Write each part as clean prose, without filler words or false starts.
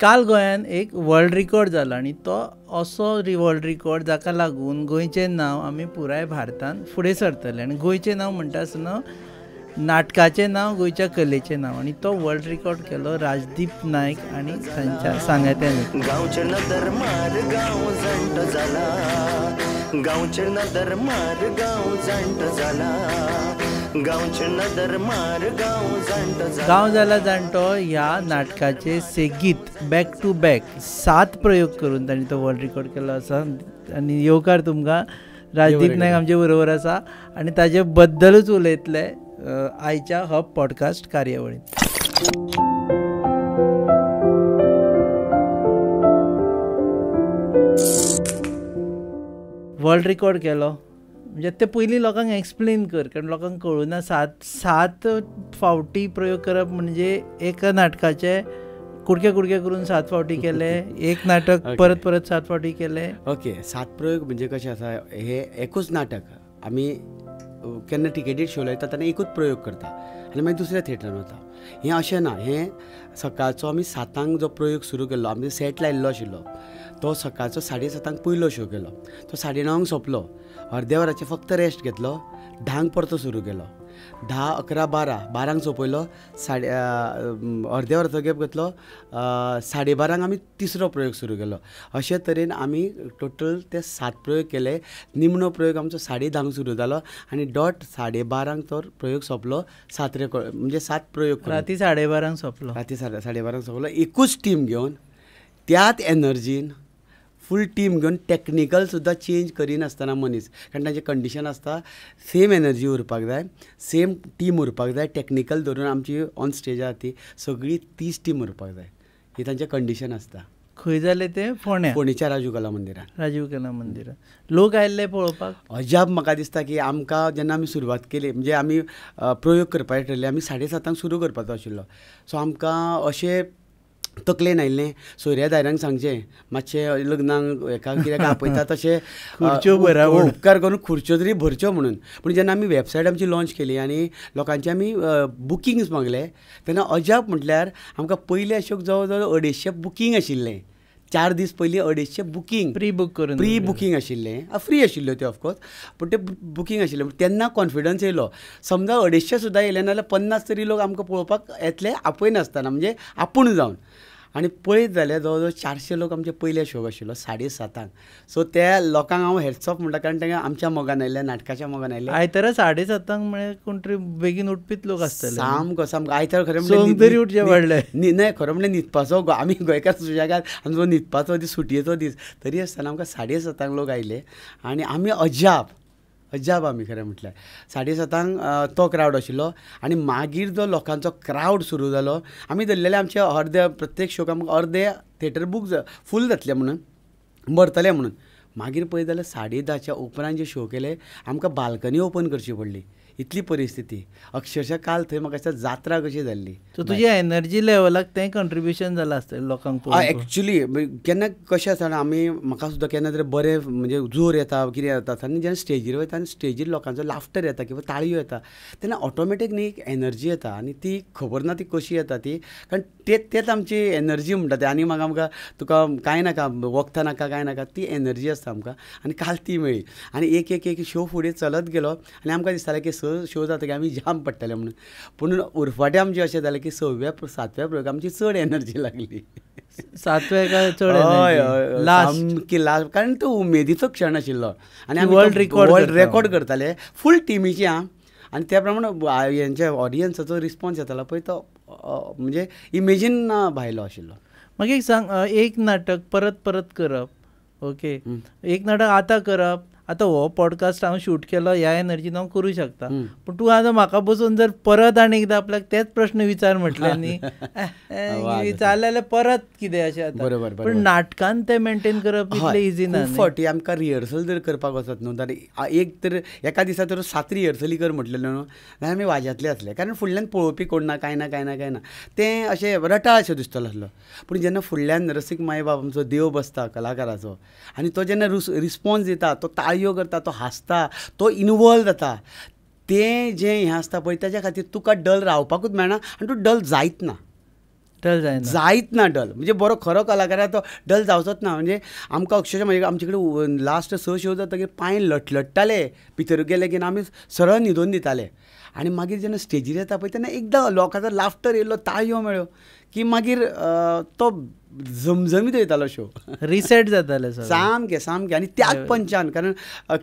काल गोंयान एक वर्ल्ड रिकॉर्ड जाला आनी तो असो वर्ल्ड रिकॉर्ड जाका लागून गोंयचें नांव आमी पुराय भारतांत फुडें सरतले. आनी गोंयचें नांव म्हणटा आसतना नाटकाचें नांव, गोंयच्या कलेचें नांव, आनी तो वर्ल्ड रिकॉर्ड केलो राजदीप नायक आनी तांच्या सांगात्यांनी. गांवचे नदर मार गांव जाणटो जाला, गांवचे नदर मार गांव जाणटो जाला, गांवचे नदर मार गांव जाणटो जाला. गांव जाला जाणटो ह्या नाटकाचे सेगीत बॅक टू बॅक 7 प्रयोग करून तांणी तो वर्ल्ड रिकॉर्ड केलो आसा. आनी येवकार तुमकां राजदीप नायक आमचे बरोबर आसा आनी ताजे बद्दलूच उलयतले आयच्या हब पॉडकास्ट कार्यावळींत. वर्ल्ड रिकॉर्ड केलो म्हणजे ते पयलीं लोकांक एक्सप्लेन कर, कारण लोकांक कळुना. 7 फावटी प्रयोग करप म्हणजे एका नाटकाचे कुडके करून 7 फावटी केले, एक नाटक परत 7 फावटी केले. ओके, 7 प्रयोग म्हणजे कशें आसा, हे एकूच नाटक आमी केन्ना टिकेटीर शो लायता तेन्ना एकूच प्रयोग करता आनी मागीर दुसऱ्या थिएटरान वता. हें अशें ना. हें सकाळचो आमी 7 जो प्रयोग सुरू केल्लो, आमी सेट लायिल्लो आशिल्लो, तो सकाळचो 7:30 पयलो शो केलो, तो 9:30 सोंपलो. अर्द्या वराचे फक्त रेस्ट घेतलो, 10 परतो सुरू केलो, 10, 11, 12 सोंपयलो, अर्द्या वराचो गॅप घेतलो, 12:30 आमी तिसरो प्रयोग सुरू केलो. अशे तरेन आमी टोटल ते 7 प्रयोग केले. निमणो प्रयोग आमचो 10:30 सुरू जालो आनी डॉट 12:30 तो प्रयोग सोंपलो. 7 म्हणजे 7 प्रयोग राती 12:30 सोंपलो. राती 12:30 सोंपलो. एकूच टीम घेवन त्याच एनर्जीन फूल टीम घेवन टॅक्निकल सुद्दां चेंज करिनासतना मनीस, कारण तांचें कंडिशन आसता, सेम एनर्जी उरपाक जाय, सेम टीम उरपाक जाय. टॅक्निकल धरून आमची ऑन स्टेजार ती सगळी 30 टीम उरपाक जाय, ही तांचें कंडिशन आसता. खंय जालें तें? फोंडेच्या राजीव कला मंदिरान. लोक आयिल्ले पळोवपाक? अजाप म्हाका दिसता की आमकां जेन्ना आमी सुरवात केली, म्हणजे आमी प्रयोग करपाचें ठरले, आमी 7:30 सुरू करपाचो आशिल्लो. सो आमकां अशें तकलेन आयिल्लें सोयऱ्या दायऱ्यांक सांगचें, मातशें लग्नाक हेका कित्याक आपयता तशें खुर्च्यो भरा, उपकार करून खुर्च्यो तरी भरच्यो म्हणून. पूण जेन्ना आमी वेबसायट आमची लॉन्च केली आनी लोकांचे आमी बुकिंग्स मागले, तेन्ना अजाप म्हटल्यार आमकां पयले अशोक जवळ जवळ 250 बुकींग आशिल्लें. 4 दीस पयलीं 250 बुकींग प्री बुकींग आशिल्लें. फ्री आशिल्ल्यो त्यो ऑफकोर्स, पूण ते बुकींग आशिल्लें. तेन्ना कॉन्फिडन्स येयलो. समजा 250 सुद्दां येयले नाल्यार 50 तरी लोक आमकां पळोवपाक येतले आपयनासतना, म्हणजे आपूण जावन. आनी पळयत जाल्यार जवळ जवळ 400 लोक आमचे पयले शो आशिल्लो 7:30. सो त्या लोकांक हांव हेड्स ऑफ म्हणटा, कारण तांकां आमच्या मोगान आयिल्ले, नाटकाच्या मोगान आयिल्ले. आयतारा 7:30 म्हळ्यार कोण तरी बेगीन उठपीत लोक आसतले. सामको आयतार खरें म्हणजे उठचे पडले न्हय, खरें म्हणजे न्हिदपाचो, आमी गोंयकार सुशेगाद आमचो न्हिदपाचो दीस, सुटयेचो दीस, तरी आसतना आमकां 7:30 लोक आयले आनी आमी अजाप आमी खरें म्हटल्यार 7:30 तो क्रावड आशिल्लो. आनी मागीर जो लोकांचो क्रावड सुरू जालो, आमी धरलेले आमचे प्रत्येक शोक आमकां अर्दे थिएटर बूक फूल जातले म्हणून, भरतले म्हणून. मागीर पळयत जाल्यार 10:30च्या उपरांत जे शो केले, आमकां बाल्कनी ओपन करची पडली. इतली परिस्थिती अक्षरशः काल थंय म्हाका दिसता जात्रा कशी जाल्ली. सो तुज्या एनर्जी लेवलाक तें कंट्रिब्युशन जालां आसतलें लोकांक पळोवन? एक्चुली केन्ना कशें आसा, आमी म्हाका सुद्दां केन्ना तरी बरें म्हणजे जोर येता, कितें येता, आनी जेन्ना स्टेजीर वयता आनी स्टेजीर लोकांचो लाफ्टर येता किंवा ताळयो येता, तेन्ना ऑटोमॅटीक न्ही एक एनर्जी येता. आनी ती खबर ना ती कशी येता ती, कारण तेच आमची एनर्जी म्हणटा ते. आनी आमकां तुका कांय नाका, वखदां नाका, कांय नाका, ती एनर्जी आसता आमकां. आनी काल ती मेळ्ळी आनी एक शो फुडें चलत गेलो आनी आमकां दिसतालें की शो जाता की आमी जाम पडटले म्हणून. पूण उरफाटें आमचें अशें जालें की 6व्या 7व्या प्रयोग आमची चड एनर्जी लागली. 7व्या चड सामकी लास्ट, कारण तो उमेदीचो क्षण आशिल्लो आनी आमी वर्ल्ड रेकॉर्ड करताले फूल टिमीची. आनी त्या प्रमाणे हेंच्या ऑडियन्साचो रिस्पॉन्स येतालो पळय, तो म्हणजे इमेजीन भायलो आशिल्लो. म्हाका एक सांग, एक नाटक परत करप, ओके, एक नाटक आतां करप, आतां हो पॉडकास्ट हांव शूट केलो, ह्या एनर्जीन हांव करूं शकता, पूण तूं आतां म्हाका बसून जर परत आनी एकदां आपल्याक तेच प्रश्न विचार म्हटले न्ही, विचारले जाल्यार परत कितें अशें जाता. बरोबर. पूण नाटकान तें मेंटेन करप इतलें इजी ना. खूब फावटी आमकां रिहर्सल जर करपाक वचत न्हू, जाल्यार एक तर एका दिसा तर 7 रिहर्सली कर म्हटलेलें न्हू, जाल्यार आमी वाज्यातले आसले, कारण फुडल्यान पळोवपी कोण ना, कांय ना. तें अशें रटाळ अशें दिसतलो आसलो. पूण जेन्ना फुडल्यान रसीक माय बाप आमचो देव बसता कलाकाराचो, आनी तो जेन्ना रिस्पॉन्स दिता, तो ताळयो करता, तो हांसता, तो इनवॉल्व जाता, तें जें हें आसता पळय, तेज्या खातीर तुका डल रावपाकूच मेळना आनी तूं डल जायत ना. डल जायना जायत ना डल. म्हणजे बरो खरो कलाकार तो डल जावचोच ना. म्हणजे आमकां अक्षरशः म्हणजे आमचे कडेन लास्ट 6 शो जातकीर पांय लटलट्टाले भितर गेले की आमी सरळ न्हिदोन दिताले. आनी मागीर जेन्ना स्टेजीर येता पळय तेन्ना एकदां लोकांचो लाफ्टर येयलो, ताळयो मेळ्यो की मागीर तो झमझमीत वयतालो शो. रिसेट जाताले सामकें सामकें. आनी त्याच पंचान, कारण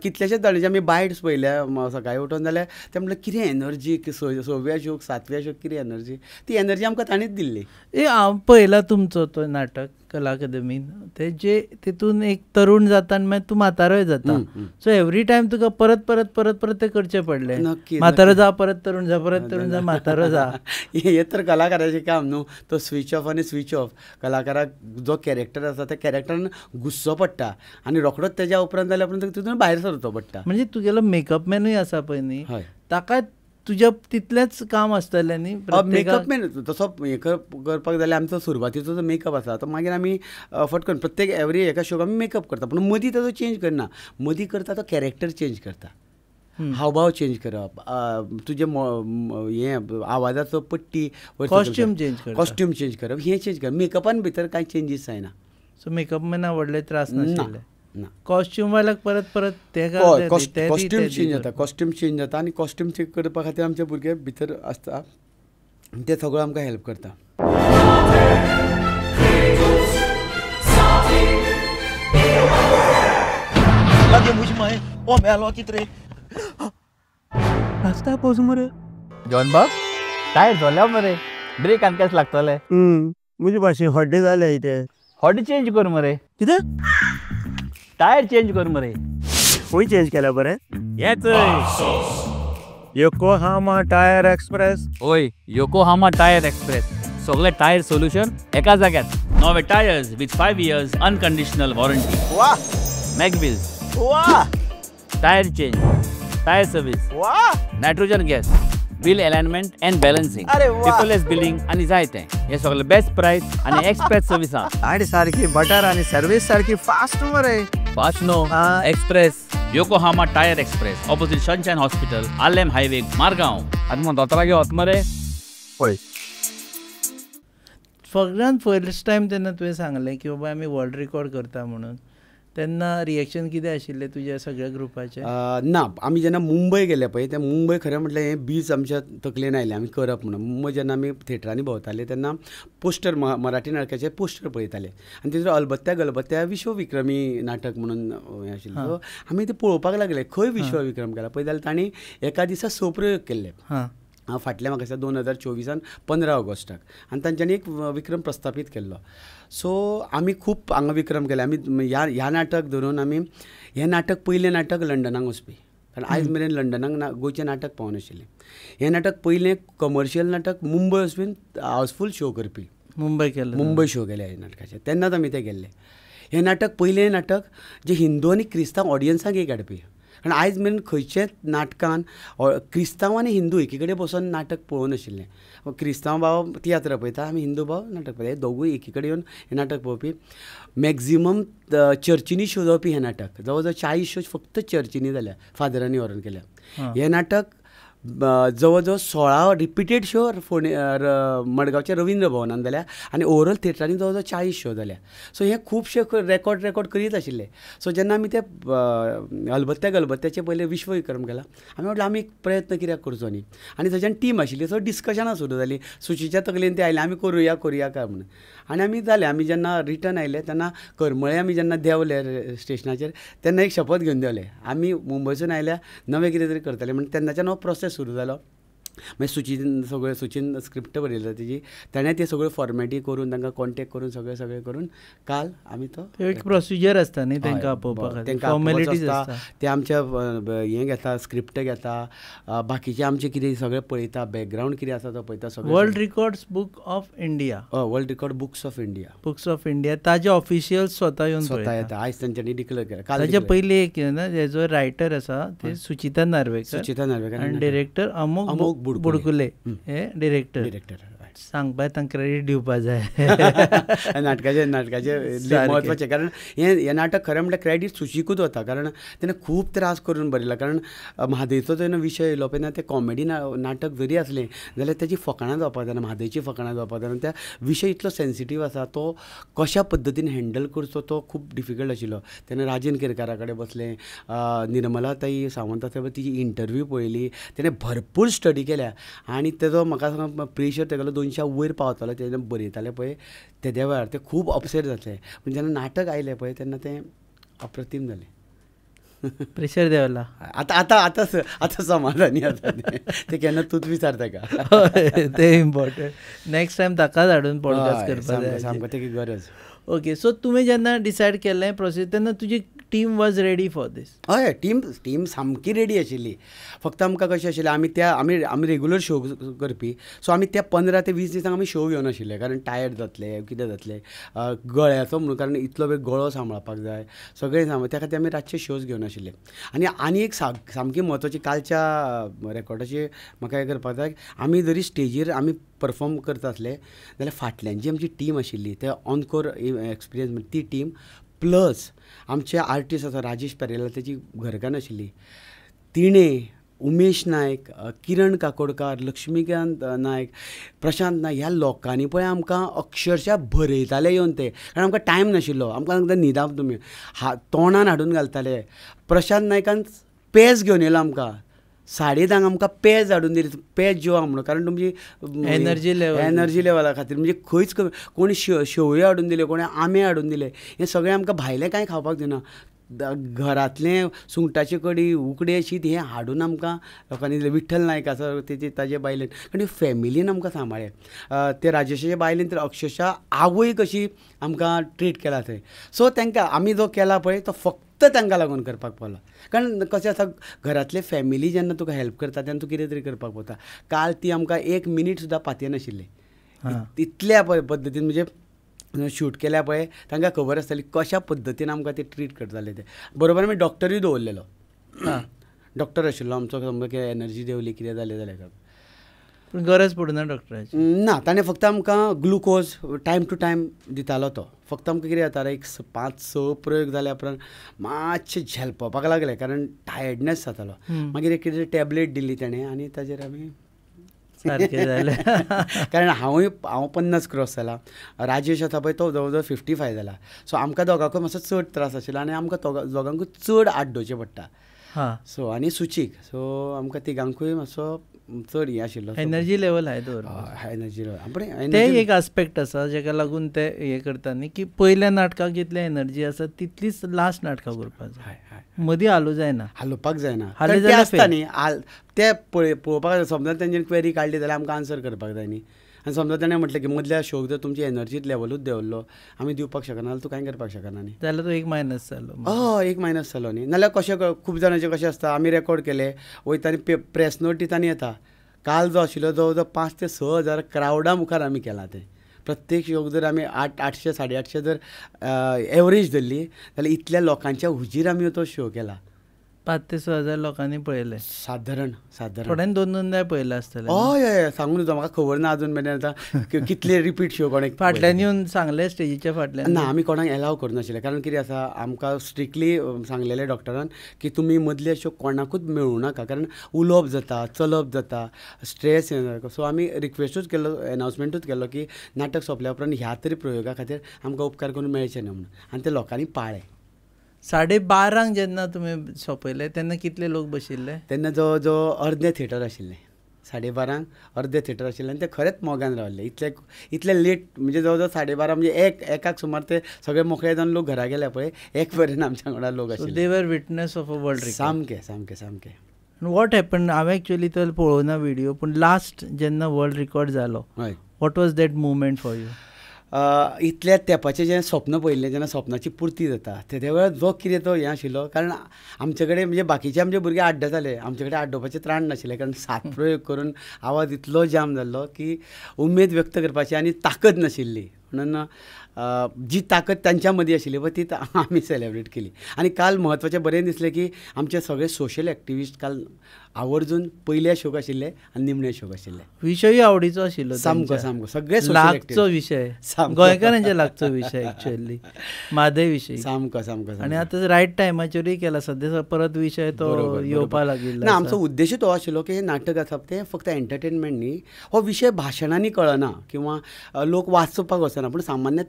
कितलेशेच जाणांचे आमी बायट्स पळयल्या सकाळीं उठून, जाल्यार ते म्हणलें कितें एनर्जी, 6व्या शोक 7व्या शोक कितें एनर्जी. ती एनर्जी आमकां ताणीच दिल्ली. हांव पळयला तुमचो तो नाटक कला अकादमीन. ते जे तितून एक तरूण जाता आनी मागीर तूं म्हातारोय जाता. सो एवरी टायम तुका परत परत परत परत ते करचें पडलें. म्हातारो जा, परत तरूण जा, परत तरूण जा, म्हातारो जा. हे तर कलाकाराचें काम न्हू. तो स्विच ऑफ आनी स्विच ऑफ. कलाकाराक जो कॅरेक्टर आसा त्या कॅरेक्टरान घुसचो पडटा आनी रोखडोच तेज्या उपरांत जाल्या उपरांत तितून भायर सरचो पडटा. म्हणजे तुगेलो मेकअप मॅनूय आसा पळय न्ही, हय, ताका तुज्या तितलेंच काम आसतलें न्ही. मेकअप मॅन तसो हे करपाक जाल्यार आमचो सुरवातीचो जो मेकअप आसा तो मागीर आमी फटकन प्रत्येक एवरी एका शोक आमी मेकअप करता. पूण मदीं ताजो चेंज करना. मदीं करता तो कॅरेक्टर चेंज करता. हावभाव चेंज करप, तुजे हे आवाजाचो पट्टी, कॉस्ट्यूम चेंज करप, हे चेंज करप. मेकअपान भितर कांय चेंजीस जायना. सो मेकअप मॅना व्हडले त्रास नाशिल्ले. ना, कॉस्ट्यूम वाल्याक परत परत कॉस्ट्यूम चेंज जाता. कॉस्ट्यूम चेंज जाता आनी कॉस्ट्यूम चेंज करपा खातीर आमचे भुरगे भितर आसता, ते सगळो आमकां हेल्प करता. रास्ता पोच मरे जॉन बाब टायर झाल्या मरे, ब्रेक आनकाच लागतले. म्हजे भाशेन हड्डे जाले इथे. हॉडी चेंज कर मरे. कितें? टायर चेंज कर मरे. खंय चेंज केला बरें? येच योकोहामा टायर एक्सप्रेस. ओय, योकोहामा टायर एक्सप्रेस. सगळे टायर सोल्युशन एका जाग्यात. नवे tyres with 5 years unconditional warranty. वाह मॅकविल्स. वाह. टायर चेंज, टायर सर्विस, वाह. Nitrogen gas, bill alignment and balancing, अरे वाह. पेपरलेस बिलिंग आणि जायते. हे सगळे बेस्ट प्राइस आणि एक्सप्रेस सर्विस आहा. आणि सारखी बटर आणि सर्विस सारखी फास्ट मरे. Fast no, express. Yokohama tyre express, opposite Sunshine Hospital, Alem highway, Margao. आनी मग दोतोरा घेवत मरे. होय. सगळ्यान फर्स्ट टायम तेन्ना तुवें सांगलें की बाबा आमी वर्ल्ड रिकॉर्ड करता म्हणून, तेन्ना रिएक्शन कितें आशिल्लें तुज्या सगळ्या ग्रुपाचें? ना, आमी जेन्ना मुंबय गेले पळय, ते मुंबय खरें म्हटल्यार हें बीच आमच्या तकलेन आयलें आमी करप म्हणून. मुंबय जेन्ना आमी थिएटरांनी भोंवताले तेन्ना पोस्टर, मराठी नाटकाचे पोस्टर पळयताले आनी तेचेर अलबत्त्या गलबत्त्या विश्वविक्रमी नाटक म्हणून हें आशिल्लें. सो आमी ते पळोवपाक लागले खंय विश्वविक्रम केला पळय. जाल्यार तांणी एका दिसा 6 प्रयोग केल्ले. फाटल्या म्हाका दिसता 2024 15 ऑगस्टाक, आनी तांच्यांनी एक विक्रम प्रस्थापीत केल्लो. सो आमी खूब हांगा विक्रम केले. आमी ह्या नाटक धरून आमी हें नाटक पयलें नाटक लंडनाक वचपी, कारण आयज मेरेन लंडनाक गोंयचें नाटक पावनाशिल्लें. हें नाटक पयलें कमर्शियल नाटक मुंबय वचून हावसफूल शो करपी. मुंबय शो केले ह्या नाटकाचे. तेन्नाच आमी ते गेल्ले. हें नाटक पयलें नाटक जे हिंदू आनी क्रिस्तांव ऑडियन्साक एक हाडपी. कारण आयज मेरेन खंयचेच नाटकान क्रिस्तांव आनी हिंदू एकी कडेन बसून नाटक पळोवं नाशिल्लें. क्रिस्तांव भाव तियात्र पळयता, आमी हिंदू भाव नाटक पळयता. हे दोगूय एकी कडेन येवन हें नाटक पळोवपी. मॅक्झिमम चर्चींनी शो जावपी हें नाटक. जवळ जवळ 40 शो फक्त चर्चींनी जाल्या, फादरांनी व्हरून केल्या. हें नाटक जवळ जवळ 16 रिपिटेड शो मडगांवच्या रवींद्र भवनान जाल्या आनी ओवरऑल थिएटरांनी जवळ जवळ 40 शो जाल्या. सो हे खुबशे रेकॉर्ड करीत आशिल्ले. सो जेन्ना आमी ते अलबत्त्या गलबत्त्याचे पयले विश्वविक्रम केला, आमी म्हटलें आमी प्रयत्न कित्याक करचो न्ही. आनी थंयच्यान टीम आशिल्ली. सो डिस्कशनां सुरू जालीं. सुचीच्या तकलेन ते आयले आमी करुया काय म्हणून. आनी आमी जालें. आमी जेन्ना रिटर्न आयले तेन्ना करमळे आमी जेन्ना देंवले स्टेशनाचेर तेन्ना एक शपथ घेवन देंवले, आमी मुंबयसून आयल्या नवें कितें तरी करतले म्हणून. तेन्नाच्यान हो प्रोसेस सुरू जालो. मागीर सुचीन स्क्रिप्ट बरयली तेजी, ताणें ते सगळ्यो फॉर्मेटी करून तांकां कॉन्टेक्ट करून सगळें करून काल आमी तो एक प्रोसिजर आसता न्ही तांकां आपोवपाक, फॉर्मेलिटीज आसता. ते आमच्या हें घेता, स्क्रिप्ट घेता, बाकीचे आमचे कितें सगळें पळयता, बॅकग्रावंड कितें आसा तो पळयता सगळें. World records book of India. World record books of India ताजे ऑफिशियल स्वता येता. आयज तांच्यांनी डिक्लेअर केला. ताचे पयलीं एक हेजो रायटर आसा ते सुचिता नार्वेकर आनी डिरेक्टर अमोक बुडकुले हे डिरेक्टर. सांगपाक तांकां क्रेडीट दिवपा जाय. नाटकाचे म्हत्वाचें, कारण हें नाटक खरें म्हणल्यार क्रेडीट सुशीकूच वता, कारण तेणें खूब त्रास करून बरयला. कारण म्हादयचो जेन्ना विशय येयलो पळय ना, तें कॉमेडी नाटक जरी आसलें जाल्यार तेजी फकाणां जावपाक जायना, म्हादयची फकाणां जावपाक जायना. त्या विशय इतलो सेन्सिटीव आसा, तो कशा पद्दतीन हँडल करचो तो खूब डिफिकल्ट आशिल्लो. तेन्ना राजन केरकारा कडेन बसलें, निर्मलाताई सावंत आसा तिची इंटरव्यू पळयली, तेणें भरपूर स्टडी केल्या आनी तेजो म्हाका सांग प्रेशर तेगेलो 200 वयर पावतालो. तेन्ना बरयताले पळय तेद्या वेळार ते खूब अपसेट जातले, पूण जेन्ना नाटक आयलें पळय तेन्ना तें अप्रतीम जालें. प्रेशर देवला आतां समाधानी आसा ते केन्ना तूंच विचार ताका. ते इम्पॉर्टंट. नेक्स्ट टायम ताकाच हाडून पॉडकास्ट करपाक जाय. सामको तेकी गरज. ओके, सो तुमी जेन्ना डिसायड केल्लें प्रोसेस तेन्ना तुजी टीम वॉज रेडी फॉर दीस? हय, टीम सामकी रेडी आशिल्ली. फक्त आमकां कशें आशिल्लें, आमी रेगुलर शो करपी, सो आमी त्या 15 ते 20 दिसांक आमी शो घेवन आशिल्ले, कारण टायर्ड जातले कितें जातलें गळ्याचो म्हणून, कारण इतलो वेळ गळो सांबाळपाक जाय सगळें त्या खातीर आमी रातचे शोज घेवन आशिल्ले. आनी एक सामकी म्हत्वाची कालच्या रेकॉर्डाची म्हाका हें करपाक जाय, आमी जरी स्टेजीर आमी परफॉर्म करता आसले जाल्यार फाटल्यान जी आमची टीम आशिल्ली ते ऑनकोर एक्सपिरियन्स ती टीम प्लस आमचे आर्टिस्ट आसा राजेश पेरेला तेजी घरकान्न आशिल्ली, तिणें उमेश नायक, किरण काकोडकार, लक्ष्मीकांत नायक, प्रशांत नायक, ह्या लोकांनी पळय आमकां अक्षरशा भरयताले येवन ते, कारण आमकां टायम नाशिल्लो. आमकां न्हिदाप तुमी तोंडान हाडून घालताले. प्रशांत नायकान पेज घेवन येयलो आमकां 10:30 आमकां पेज हाडून दिली, पेज जेवा म्हणून, कारण तुमची एनर्जी लेवला खातीर. म्हणजे खंयच कोणी शेवयो हाडून दिल्यो, कोणी आंबे हाडून दिले, हें सगळें आमकां भायलें कांय खावपाक दिना. घरांतलें सुंगटाची कडी, उकडे शीत हें हाडून आमकां लोकांनी दिलें. विठ्ठल नायक आसा ताजे बायलेन, कारण फॅमिलीन आमकां सांबाळ्ळें. ते राजेशाच्या बायलेन तर अक्षरशा आवय कशी आमकां ट्रीट केला थंय. सो तांकां आमी जो केला पळय तो फक्त तांकां लागून करपाक पावला. कारण कशें आसा, घरांतले फॅमिली जेन्ना तुका हेल्प करता तेन्ना तूं कितें तरी करपाक पडटा. काल ती आमकां 1 मिनीट सुद्दां पातये नाशिल्ले. इतल्या पद्दतीन म्हणजे शूट केल्या पळय तांकां खबर आसताली कशा पद्दतीन आमकां ते ट्रीट करताले ते. बरोबर आमी डॉक्टरूय दवरलेलो, डॉक्टर आशिल्लो आमचो, समजा एनर्जी देंवली कितें जालें जाल्यार. पूण गरज पडना डॉक्टराची? ना, ताणें फक्त आमकां ग्लुकोज टायम टू टायम दितालो तो. फक्त आमकां कितें जाता, एक 5-6 प्रयोग जाल्या उपरांत मातशें झेलपाक लागलें, कारण टायर्डनेस जातालो. मागीर एक कितें टॅबलेट दिली ताणें आनी ताजेर आमी सारकें जालें. कारण हांव 50 क्रॉस जाला, राजेश आसा पळय तो जवळ जवळ 55 जाला. सो आमकां दोगांकूय मातसो चड त्रास आशिल्लो आनी आमकां दोगांकूय चड आड्डोवचें पडटा. सो आनी सुचीक, सो आमकां तिगांकूय मातसो चड हें आशिल्लो, एनर्जी लेवल हाय दवर. एनर्जी लेवल ते एक आस्पेक्ट आसा जाका लागून ते हें करता न्ही, की पयल्या नाटकाक जितली एनर्जी आसा तितलीच लास्ट नाटकाक करपाक जाय, मदीं हालूंक जायना, हालोवपाक जायना. हाले आसता न्ही ते पळोवपाक, समजा तेंच्यांनी क्वेरी काडली जाल्यार आमकां आन्सर करपाक जाय न्ही. आनी समजा ताणें म्हटलें की मदल्या शोक जर तुमची एनर्जी लेवलूच देंवल्लो आमी दिवपाक शकना जाल्यार तूं कांय करपाक शकना न्ही, जाल्यार तो एक मायनस जालो. हय, एक मायनस जालो न्ही. नाल्यार कशें खूब जाणांचें कशें आसता, आमी रेकॉर्ड केले वयता आनी प्रेस नोट दिता आनी येता. काल जो आशिल्लो जवळ जवळ 5 ते 6 हजार क्रावडा मुखार आमी केला तें. प्रत्येक शोक जर आमी 800-850 जर एवरेज धरली जाल्यार इतल्या लोकांच्या हुजीर आमी तो शो केला. 5 ते 6 हजार लोकांनी पळयले सादारण. थोड्यांनी 2-2 पळयले आसतले. हय हय, सांगून दिता, म्हाका खबर ना अजून मेरेन आतां कितले रिपीट शो कोणें फाटल्यान येवन सांगले स्टेजीच्या फाटल्यान. ना, आमी कोणाक एलाव करनाशिल्ले, कारण कितें आसा, आमकां स्ट्रिक्टली सांगलेलें डॉक्टरान की तुमी मदले शो कोणाकूच मेळूं नाका, कारण उलोवप जाता, चलप जाता, स्ट्रेस हें जाता. सो आमी रिक्वेस्टूच केल्लो, एनावन्समेंटूच केल्लो की नाटक सोंपल्या उपरांत ह्या तरी प्रयोगा खातीर आमकां उपकार करून मेळचे ना म्हणून, आनी ते लोकांनी पाळ्ळे. 12:30 जेन्ना तुमी सोंपयले तेन्ना कितले लोक बशिल्ले? तेन्ना जवळ जवळ अर्दें थिएटर आशिल्लें. 12:30 अर्दें थिएटर आशिल्लें आनी ते खरेंच मोगान रावले. इतले लेट, म्हणजे जवळ जवळ 12:30 म्हणजे एकाक सुमार ते सगळे मोकळे जावन लोक घरा गेले पळय, एक पर्यंत आमच्या वांगडा लोक आशिल्ले. दे वर witness of a world record. सामकें सामकें सामकें. वॉट हॅपन, हांवें एक्चुअली तो पळोवना व्हिडियो, पूण लास्ट जेन्ना वर्ल्ड रिकॉर्ड जालो, what was that movement for you? इतल्या तेंपाचें जें स्वप्न पळयल्लें, जेन्ना स्वप्नाची पुर्ती जाता तेद्या वेळार जो कितें तो हें आशिल्लो, कारण आमचे कडेन म्हणजे बाकीचे आमचे भुरगे आड्डे जाले, आमचे कडेन आड्डोवपाचें त्राण नाशिल्लें, कारण 7 प्रयोग करून आवाज इतलो जाम जाल्लो की उमेद व्यक्त करपाची आनी ताकद नाशिल्ली. म्हणून जी ताकद त्यांच्या मध्ये आशिल्ली पळय ती आमी सेलेब्रेट केली. आनी काल म्हत्वाचें बरें दिसलें की आमचे सगळे सोशल एक्टिविस्ट काल आवर्जून पयल्या शोक आशिल्ले आनी निमणे शोक आशिल्ले. विशयूय आवडीचो आशिल्लो सामको सामको सगळे लागचो विशय, गोंयकारांचे लागचो विशय एक्चुअली म्हादय विशय सामको सामको. आनी आतां रायट टायमाचेरूय केला. सद्या परत विशय तो येवपा लागिल्लो. ना आमचो उद्देश तो आशिल्लो की नाटक आसा तें फक्त एंटरटेनमेंट न्ही, हो विशय भाशणांनी कळना किंवा लोक वाचपाक वचना, पूण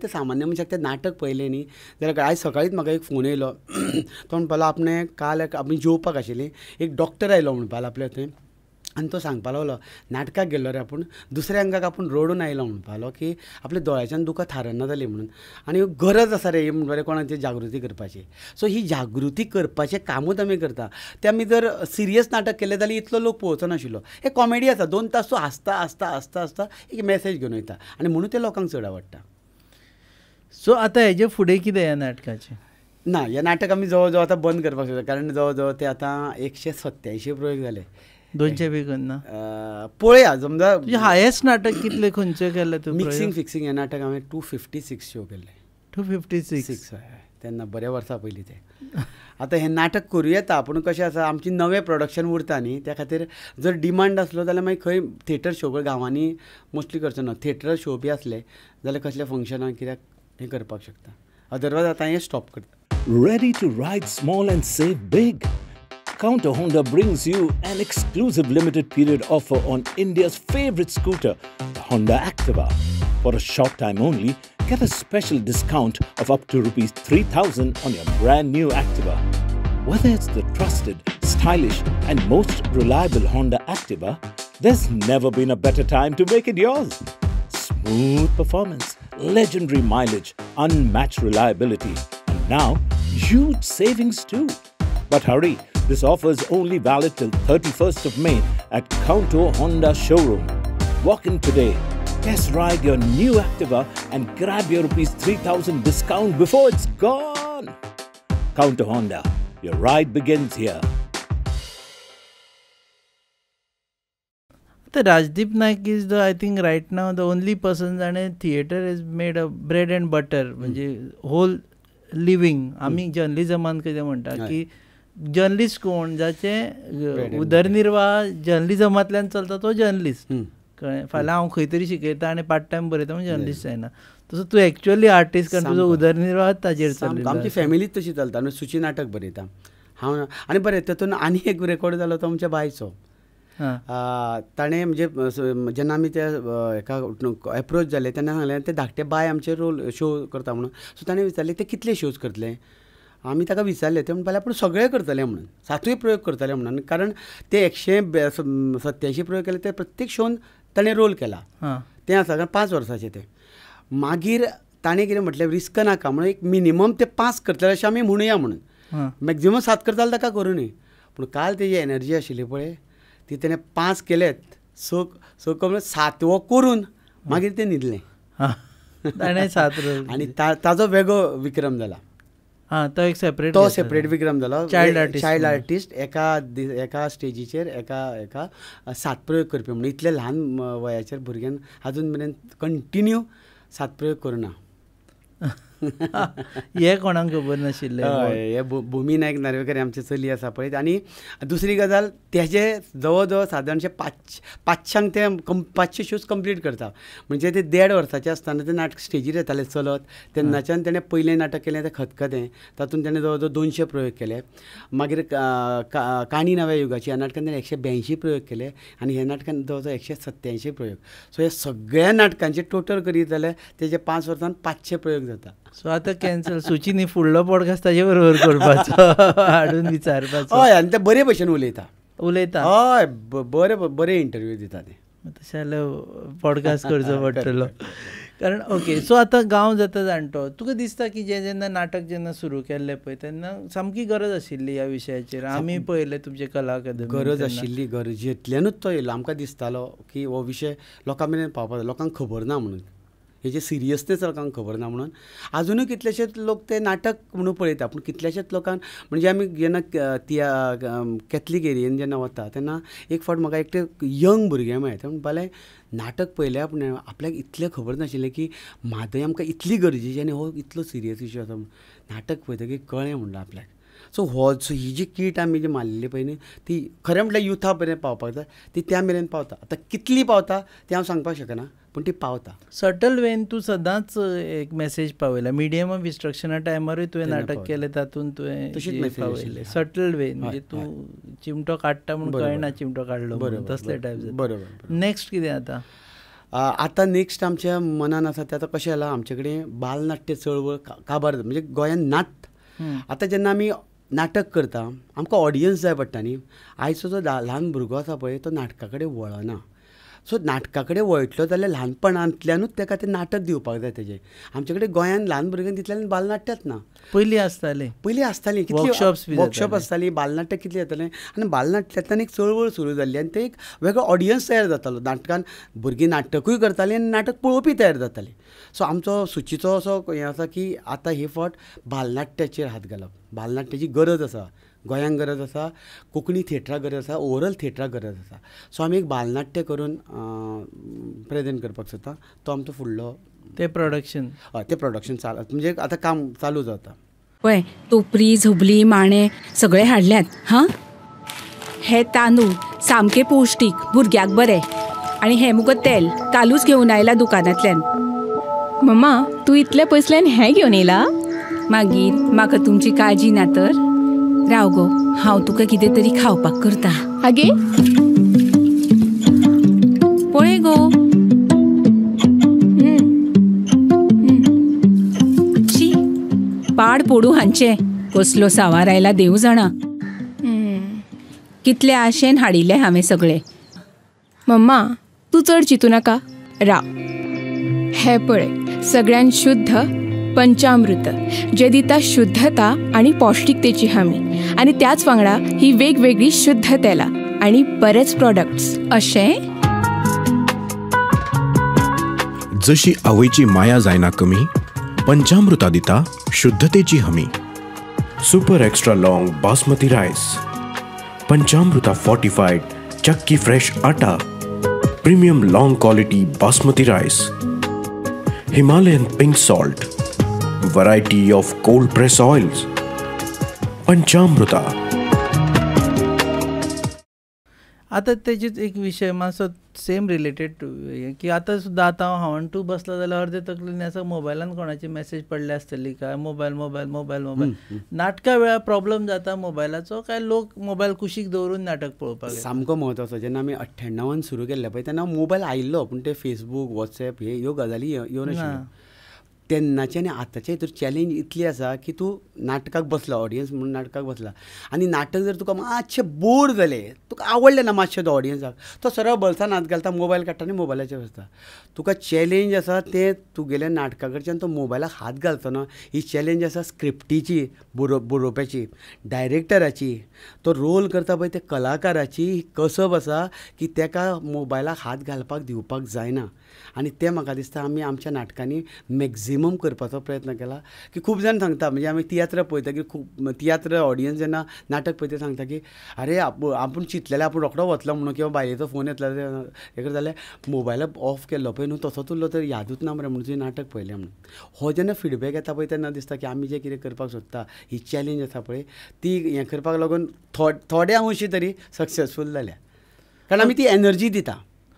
सामान्य मनशाक तें नाटक पळयलें न्ही जाल्यार आयज सकाळींच म्हाका एक फोन येयलो. तो म्हणपालो आपणे काल आमी जेवपाक आशिल्लीं, एक डॉक्टर आयलो म्हणपालो आपल्या थंय, आनी तो सांगपा लागलो नाटकाक गेल्लो रे आपूण, दुसऱ्या अंगाक आपूण रडून आयलो म्हणपालो की आपल्या दोळ्याच्यान दुकां थारना जाली म्हणून. आनी गरज आसा रे म्हणपाले कोणाची जागृती करपाची. सो ही जागृती करपाचें कामूच आमी करता. ते आमी जर सिरियस नाटक केलें जाल्यार इतलो लोक पळोवचो नाशिल्लो. हे कॉमेडी आसा, 2 तास तूं आसता आसता आसता आसता एक मॅसेज घेवन वयता आनी म्हणून ते लोकांक चड आवडटा. सो आतां हेजे फुडें कितें ह्या नाटकाचें? ना हें नाटक आमी जवळ जवळ आतां बंद करपाक शकता, कारण जवळ जवळ ते आतां 187 प्रयोग जाले. 200 बी करना पळया समजा हायेस्ट नाटक कितले खंयचे केले तूं? मिक्सिंग फिक्सिंग हें नाटक हांवें 256 शो केल्ले. 256 तेन्ना बऱ्या वर्सां पयलीं ते. आतां हें नाटक करूं येता, पूण कशें आसा आमची नवें प्रोडक्शन उरता न्ही, त्या खातीर जर डिमांड आसलो जाल्यार मागीर खंय थिएटर शो गांवांनी मोस्टली करचो ना. थिएटर शो बी आसले जाल्यार कसल्या फंक्शनाक कित्याक हें करपाक शकता. अदरवायज आतां हें स्टॉप करता. Ready to ride small and save big? Counter Honda brings you an exclusive limited period offer on India's favorite scooter, the Honda Activa. For a short time only, get a special discount of up to rupees 3,000 on your brand new Activa. Whether it's the trusted, stylish and most reliable Honda Activa, there's never been a better time to make it yours. Smooth performance, legendary mileage, unmatched reliability, and now huge savings too. But hurry, this offer is only valid till 31st of May at Counter Honda showroom. Walk in today, test ride your new Activa and grab your rupees 3,000 discount before it's gone. Counter Honda, your ride begins here. Rajdeep Naik is the, I think right now the only person that theatre is made of bread and butter, म्हणजे whole living. आमी जर्नलिजमान कितें म्हणटा की journalist कोण जाचे उदरनिर्वाह जर्नलिजमांतल्यान चलता तो जर्नलिस्ट. कळ्ळें? फाल्यां हांव खंय तरी शिकयता आनी पार्ट टायम बरयता म्हणजे जर्नलिस्ट जायना. तसो तूं एक्चुअली आर्टिस्ट कारण तुजो उदरनिर्वाह ताजेर चलता. आमची फॅमिलीच तशी चलता. सुची नाटक बरयता हांव आनी बरें तातूंत आनी एक रेकॉर्ड जालो तो आमच्या बायचो. ताणें म्हणजे जेन्ना आमी ते एका एप्रोच जाले तेन्ना सांगलें ते धाकटे बाय आमचे रोल शो करता म्हणून. सो ताणें विचारलें ते कितले शोज करतले. आमी ताका विचारलें ते म्हणपाक पूण सगळे करतले म्हणून, 7 प्रयोग करतले म्हणून. कारण ते 187 प्रयोग केले ते प्रत्येक शोन ताणें रोल केला. तें आसा कारण 5 वर्साचें तें. मागीर ताणें कितें म्हटलें रिस्क नाका म्हणून एक मिनिमम ते 5 करतले अशें आमी म्हणुया म्हणून. मॅक्झिमम 7 करताले ताका करूं न्ही. पूण काल तेजी एनर्जी आशिल्ली पळय ती तेणें 5 केलेत. सो 7वो करून मागीर तें न्हिदलें. ताणें 7 रोल आनी ताजो वेगळो विक्रम जाला. तो एक सेपरेट विक्रम जालो. चायल्ड आर्टिस्ट एका स्टेजीचेर एका 7 प्रयोग करपी म्हणून. इतले ल्हान वयाचेर भुरग्यान अजून मेरेन कंटिन्यू 7 प्रयोग करुना. हे कोणाक खबर नाशिल्लें. हे भुमी नायक नार्वेकर आमची चली आसा पळय. आनी दुसरी गजाल तेजे जवळ जवळ सादारणशे 500 ते 500 शोज कंप्लीट करता. म्हणजे ते 1.5 वर्साचे आसतना ते नाटक स्टेजीर येताले चलत. तेन्नाच्यान तेणें पयलें नाटक केलें तें खतखतें. तातूंत तेणें जवळ जवळ 200 प्रयोग केले. मागीर काणी नव्या युगाची ह्या नाटकान तेणें 182 प्रयोग केले. आनी ह्या नाटकान जवळ जवळ 187 प्रयोग. सो हे सगळ्या नाटकांचे टोटल करीत जाल्यार तेजे 5 वर्सान 500 प्रयोग जाता. सो आतां कॅन्सल. सुचीनी फुडलो पॉडकास्ट ताजे बरोबर करपाचो हाडून विचारपाचो. हय आनी ते बरे भशेन उलयता. हय बरे इंटरव्यू दिता ते. तशें जाल्यार पॉडकास्ट करचो पडटलो. कारण ओके. सो आतां गांव जाता जाणटो. तुका दिसता की जेन्ना नाटक जेन्ना सुरू केल्लें पळय तेन्ना सामकी गरज आशिल्ली ह्या विशयाचेर. आमी पळयलें तुमचे कला अकादमी. गरज आशिल्ली. गरजेंतल्यानूच तो येयलो. आमकां दिसतालो की हो विशय लोकां मेरेन पावपाक जाय. लोकांक खबर ना म्हणून. हेजे सिरियसनेस लोकांक खबर ना म्हणून अजुनूय कितलेशेच लोक ते नाटक म्हणून पळयता. पूण कितल्याशेच लोकांक म्हणजे आमी जेन्ना कॅथलीक एरियेन जेन्ना वता तेन्ना एक फावट म्हाका एकटे यंग भुरगे मेळ्ळे. ते म्हणपाले नाटक पळयल्या पूण आपल्याक इतलें खबर नाशिल्लें की म्हादय आमकां इतली गरजेची आनी हो इतलो सिरियस इश्यू आसा. नाटक पळयतकीर कळ्ळें म्हणटा आपल्याक. सो ही जी कीट आमी जी मारलेली पळय न्ही ती खरें म्हटल्यार युथा पर्यंत पावपाक जाय. ती त्या मेरेन पावता. आतां कितली पावता तें हांव सांगपाक शकना पूण ती पावता. सटल वेन तूं सदांच एक मेसेज पावयला. मिडियम ऑफ इन्स्ट्रक्शना टायमारूय तुवें नाटक केलें तातूंत तुवें पावयलें सटल वेन. म्हणजे तूं चिमटो काडटा म्हणून कळना चिमटो काडलो तसले टायप. बरोबर. नेक्स्ट कितें आतां? आतां नेक्स्ट आमच्या मनान आसा तें आतां कशें जालां आमचे कडेन बालनाट्य चळवळ काबार म्हणजे गोंयांत नात. आतां जेन्ना आमी नाटक करता आमकां ऑडियन्स जाय पडटा न्ही. आयचो जो ल्हान भुरगो आसा पळय तो नाटका कडेन वळना. सो नाटका कडेन वळटलो जाल्यार ल्हानपणांतल्यानूच ताका तें नाटक दिवपाक जाय तेजें. आमचे कडेन गोंयांत ल्हान भुरग्यांक तितल्यान बालनाट्यच ना. पयलीं आसतालें वर्कशॉप आसतालीं बालनाट्य कितलें जातालें आनी बालनाट्यांतल्यान एक चळवळ सुरू जाल्ली आनी ते एक वेगळो ऑडियन्स तयार जातालो. नाटकान भुरगीं नाटकूय करतालीं आनी नाटक पळोवपी तयार जातालीं. सो आमचो सुचीचो असो हें आसा की आतां हे फावट बालनाट्याचेर हात घालप. बालनाट्याची गरज आसा गोंयांक गरज आसा. कोंकणी थिएटराक गरज आसा. ओवरऑल थिएटराक गरज आसा. सो आमी एक बालनाट्य करून प्रेजेंट करपाक सोदता. तो आमचो फुडलो ते प्रोडक्शन म्हणजे आतां काम चालू जाता. पळय टोपरी झबली माणे सगळे हाडल्यात. हां हे तांदूळ सामके पौश्टीक भुरग्याक बरें. आनी हें मुगो तेल कालूच घेवन आयला दुकानांतल्यान. मम्मा तूं इतले पयसल्यान हें घेवन येयला? मागीर म्हाका तुमची काळजी ना तर. राव गो हांव तुका कितें तरी खावपाक करता. आगे पळय गो. शी पाड पडू हांचे कसलो सावार आयला देव जाणा. कितले आशेन हाडिल्ले हांवें सगळे. मम्मा तूं चड चिंतू नाका. राव हे पळय सगळ्यान शुद्ध पंचामृत जे दिता शुद्धता आणि पौष्टिकतेची हमी. आणि त्याच वांगडा ही वेगवेगळी शुद्ध तेलां आणि बरेच प्रोडक्ट्स अशें. जशी आवयची माया जायना कमी पंचामृता दिता शुद्धतेची हमी. Super extra long basmati rice. पंचामृता fortified chakki fresh atta. Premium long quality basmati rice. Himalayan pink salt. Variety of cold press oils. Panchamruta. आतां तेजेच एक विशय मातसो सेम रिलेटेड की आतां सुद्दां आतां हांव तूं बसलो जाल्यार अर्दे तकलेन आसा मोबायलान कोणाची मेसेज पडले आसतली काय मोबायल नाटका वेळार प्रॉब्लेम जाता मोबायलाचो काय लोक मोबायल कुशीक दवरून नाटक पळोवपाक. सामको म्हत्वाचो. जेन्ना आमी 98 सुरू केल्ले पळय तेन्ना मोबायल आयिल्लो पूण ते फेसबूक वॉट्सॅप ह्यो गजाली येवनाशिल्ल्यो. तेन्नाचे आनी आतांचे हितूर चॅलेंज इतली आसा की तूं नाटकाक बसला ऑडियन्स म्हणून नाटकाक बसला आनी नाटक जर तुका मातशें बोर जालें तुका आवडलें ना मातशें तो ऑडियन्साक तो सरळ बल्सान हात घालता मोबायल काडटा आनी मोबायलाचेर बसता. तुका चॅलेंज आसा तें तुगेल्या नाटका कडच्यान तो मोबायलाक हात घालतना ही चॅलेंज आसा स्क्रिप्टीची बरोवप्याची डायरेक्टराची तो रोल करता पळय ते कलाकाराची कसब आसा की ताका मोबायलाक हात घालपाक दिवपाक जायना. आनी तें म्हाका दिसता आमी आमच्या नाटकांनी मॅक्झिमम करपाचो प्रयत्न केला की खूब जाण सांगता म्हणजे आमी तियात्र पळयता की खूब तियात्र ऑडियन्स जेन्ना नाटक पळयता सांगता की अरे आपूण चिंतलेले आपूण रोखडो वतलो म्हणून किंवा बायलेचो फोन येतलो हे करता जाल्यार मोबायल ऑफ केल्लो पळय न्हू तसोच उरलो तर यादूच ना मरे म्हणून तुवें नाटक पळयलें म्हणून. हो जेन्ना फिडबॅक येता पळय तेन्ना दिसता की आमी जें कितें करपाक सोदता ही चॅलेंज आसा पळय ती हें करपाक लागून थोड्या अंशी तरी सक्सेसफूल जाल्या कारण आमी ती एनर्जी दिता.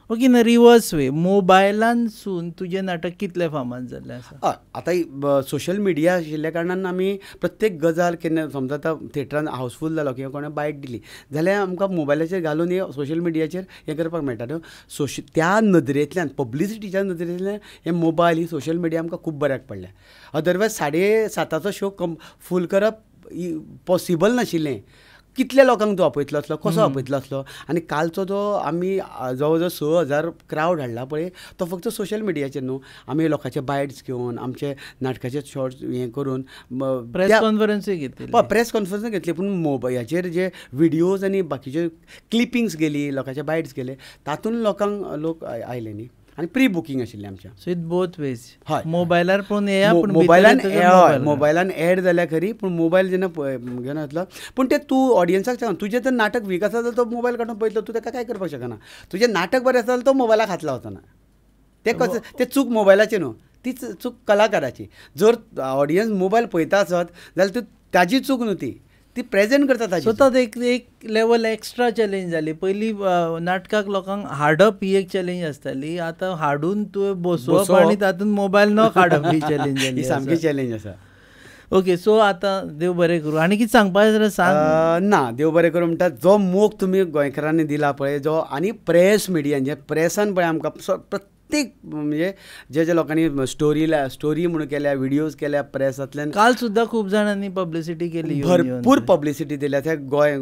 ओके ना रिवर्स वे मोबायलानसून तुजें नाटक कितलें फामाद जाल्लें आसा? आतां सोशल मिडिया आशिल्ल्या कारणान आमी प्रत्येक गजाल केन्ना समजा आतां थिएटरान हावसफूल जालो किंवा कोणें बायट दिली जाल्यार आमकां मोबायलाचेर घालून हे सोशल मिडियाचेर हें करपाक मेळटा न्हू. त्या नदरेंतल्यान पब्लिसिटीच्या नदरेंतल्यान हे मोबायल ही सोशल मिडिया आमकां खूब बऱ्याक पडल्या. अदरवायज 7:30 शो फूल करप पॉसिबल नाशिल्लें. कितल्या लोकांक तो आपयतलो आसलो कसो आपयतलो आसलो आनी कालचो जो आमी जवळ जवळ 6,000 क्रावड हाडला पळय तो फक्त सोशल मिडियाचेर न्हू आमी लोकांचे बायट्स घेवन आमचे नाटकाचे शॉर्ट्स हें करून प्रेस कॉन्फरन्सूय घेतली प्रेस कॉन्फरन्स घेतली पूण मोबायलाचेर जे व्हिडियोज आनी बाकीचे क्लिपिंग्स गेली लोकांचे बायट्स गेले तातूंत लोक आयले न्ही. आनी प्री बुकींग आशिल्लें आमचें. So it both ways. हय. मोबायलार पळोवन येया पूण मोबायलान एड जाल्या खरी, पूण मोबायल जेन्ना घेवन येतलो पूण तें तूं ऑडियन्साक सांग, तुजें जर नाटक वीक आसा जाल्यार तो मोबायल काडून पळयतलो, तूं ताका काय करपाक शकना. तुजें नाटक बरें आसा जाल्यार तो मोबायलाक हात लावतना. तें चूक मोबायलाची न्हू, ती चूक कलाकाराची. जर ऑडियन्स मोबायल पळयता आसत जाल्यार तूं ताजी चूक न्हू, ती प्रेजेंट करता ताजी. सो ताका एक लेवल एक्स्ट्रा चॅलेंज जाली. पयलीं नाटकाक लोकांक हाडप ही एक चॅलेंज आसताली, आतां हाडून तुवें बसोवप आनी तातूंत मोबायल न काडप ही चॅलेंज जाली. ही सामकी चॅलेंज आसा. ओके, सो आतां देव बरें करूं. आनी कितें सांगपाक जाय जाल्यार सांग. ना, देव बरें करूं म्हणटा जो मोग तुमी गोंयकारांनी दिला पळय, जो आनी प्रेस मिडियान जे प्रेसान पळय आमकां प्रत्येक म्हणजे जे लोकांनी स्टोरी म्हणून केल्या, व्हिडियोज केल्या प्रेसांतल्यान. काल सुद्दां खूब जाणांनी पब्लिसिटी केली, भरपूर पब्लिसिटी दिल्या त्या गोंय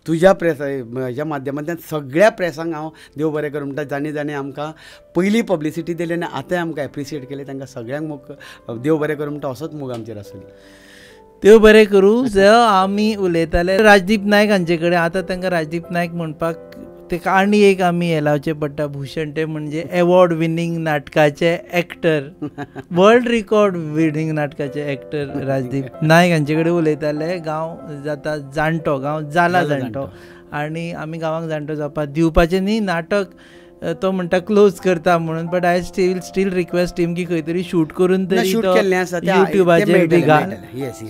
तुज्या प्रेस हेज्या माध्यमांतल्यान सगळ्या प्रेसांक हांव देव बरें करूं म्हणटा. जाणी आमकां पयलीं पब्लिसिटी दिली आनी आतां आमकां एप्रिशिएट केले, तांकां सगळ्यांक मोग देव बरें करूं म्हणटा. असोच मोग आमचेर आसुनी. देव बरें करूं. जो आमी उलयताले राजदीप नायक हांचे कडेन, आतां तांकां राजदीप नायक म्हणपाक ताका आनी एक आमी हें लावचें पडटा भूषण, ते म्हणजे एवॉर्ड विनींग नाटकाचे एक्टर, वर्ल्ड रिकॉर्ड विनींग नाटकाचे एक्टर राजदीप नायक हांचे कडेन उलयताले. गांव जाता जाणटो, गांव जाला जाणटो, आनी आमी गांवांक जाणटो जावपाक दिवपाचें न्ही. नाटक तो म्हणटा क्लोज करता म्हणून, but I still request team की खंय तरी शूट करून तरी युट्यूबाचेर बी घाल.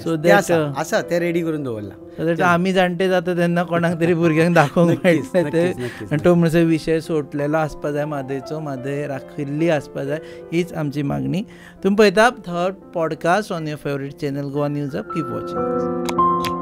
सो दॅट आसा तें रेडी करून दवरला. सो दॅट आमी जाणटे जाता तेन्ना कोणाक तरी भुरग्यांक दाखोवंक मेळटलें ते. आनी तो म्हणसर विशय सोडलेलो आसपा जाय, म्हादयचो म्हादय राखिल्ली आसपा जाय, हीच आमची मागणी. तुमी पळयता third podcast on your favourite channel Goa news up. Keep watching.